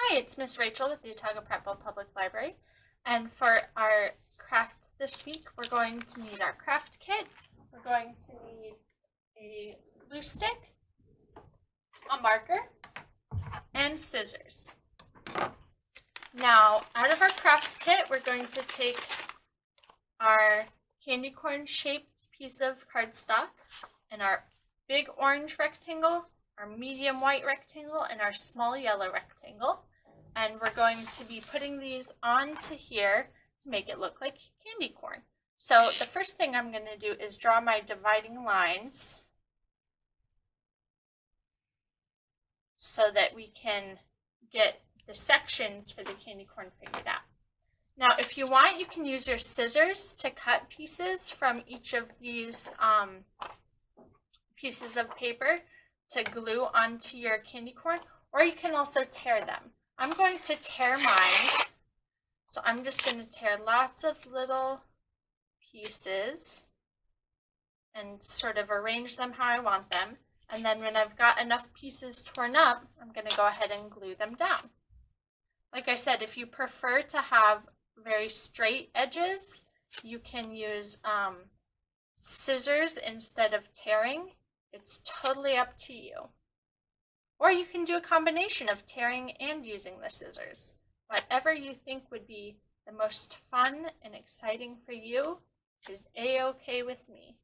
Hi, it's Miss Rachel with the Otago Prattville Public Library, and for our craft this week, we're going to need our craft kit. We're going to need a glue stick, a marker, and scissors. Now, out of our craft kit, we're going to take our candy corn shaped piece of cardstock and our big orange rectangle, our medium white rectangle, and our small yellow rectangle. And we're going to be putting these onto here to make it look like candy corn. So the first thing I'm going to do is draw my dividing lines so that we can get the sections for the candy corn figured out. Now, if you want, you can use your scissors to cut pieces from each of these pieces of paper to glue onto your candy corn, or you can also tear them. I'm going to tear mine, so I'm just going to tear lots of little pieces and sort of arrange them how I want them. And then when I've got enough pieces torn up, I'm going to go ahead and glue them down. Like I said, if you prefer to have very straight edges, you can use scissors instead of tearing. It's totally up to you. Or you can do a combination of tearing and using the scissors. Whatever you think would be the most fun and exciting for you is a-okay with me.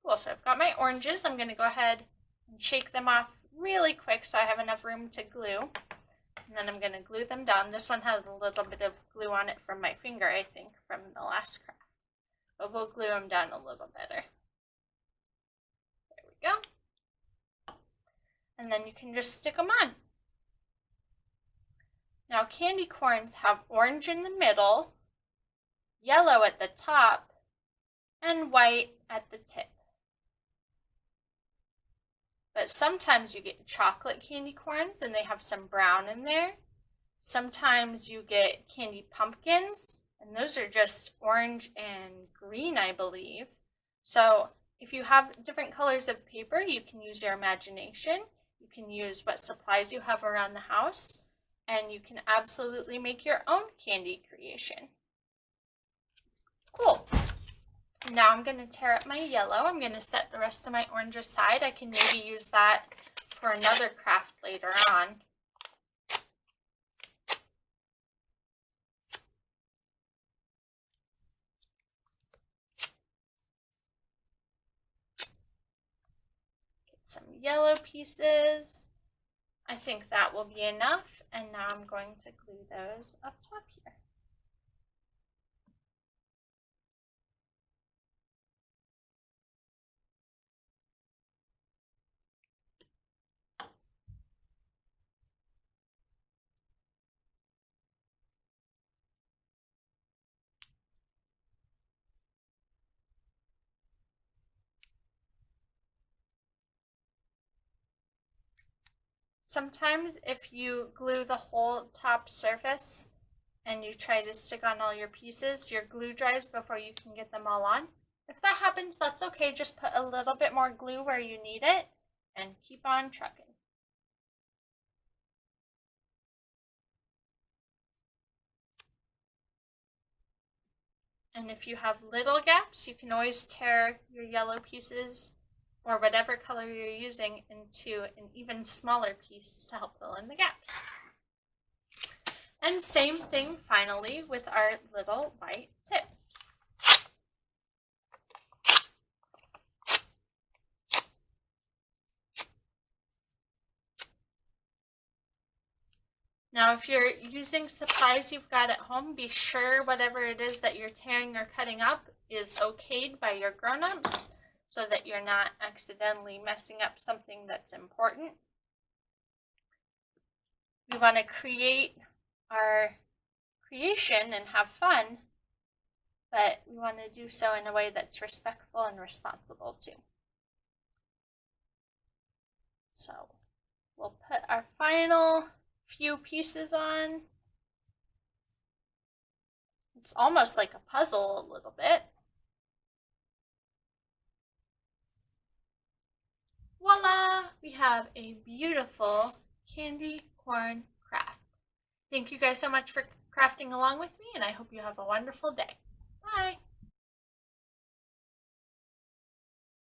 Cool, so I've got my oranges. I'm going to go ahead and shake them off really quick so I have enough room to glue. And then I'm going to glue them down. This one has a little bit of glue on it from my finger, I think, from the last craft. But we'll glue them down a little better. There we go. And then you can just stick them on. Now, candy corns have orange in the middle, yellow at the top, and white at the tip. But sometimes you get chocolate candy corns and they have some brown in there. Sometimes you get candy pumpkins, and those are just orange and green, I believe. So if you have different colors of paper, you can use your imagination. You can use what supplies you have around the house, and you can absolutely make your own candy creation. Cool. Now I'm going to tear up my yellow. I'm going to set the rest of my orange aside. I can maybe use that for another craft later on. Get some yellow pieces. I think that will be enough. And now I'm going to glue those up top here. Sometimes if you glue the whole top surface and you try to stick on all your pieces, your glue dries before you can get them all on. If that happens, that's okay. Just put a little bit more glue where you need it and keep on trucking. And if you have little gaps, you can always tear your yellow pieces or whatever color you're using into an even smaller piece to help fill in the gaps. And same thing finally with our little white tip. Now, if you're using supplies you've got at home, be sure whatever it is that you're tearing or cutting up is okayed by your grown-ups so that you're not accidentally messing up something that's important. We want to create our creation and have fun, but we want to do so in a way that's respectful and responsible too. So we'll put our final few pieces on. It's almost like a puzzle a little bit. Voila! have a beautiful candy corn craft. Thank you guys so much for crafting along with me, and I hope you have a wonderful day. Bye!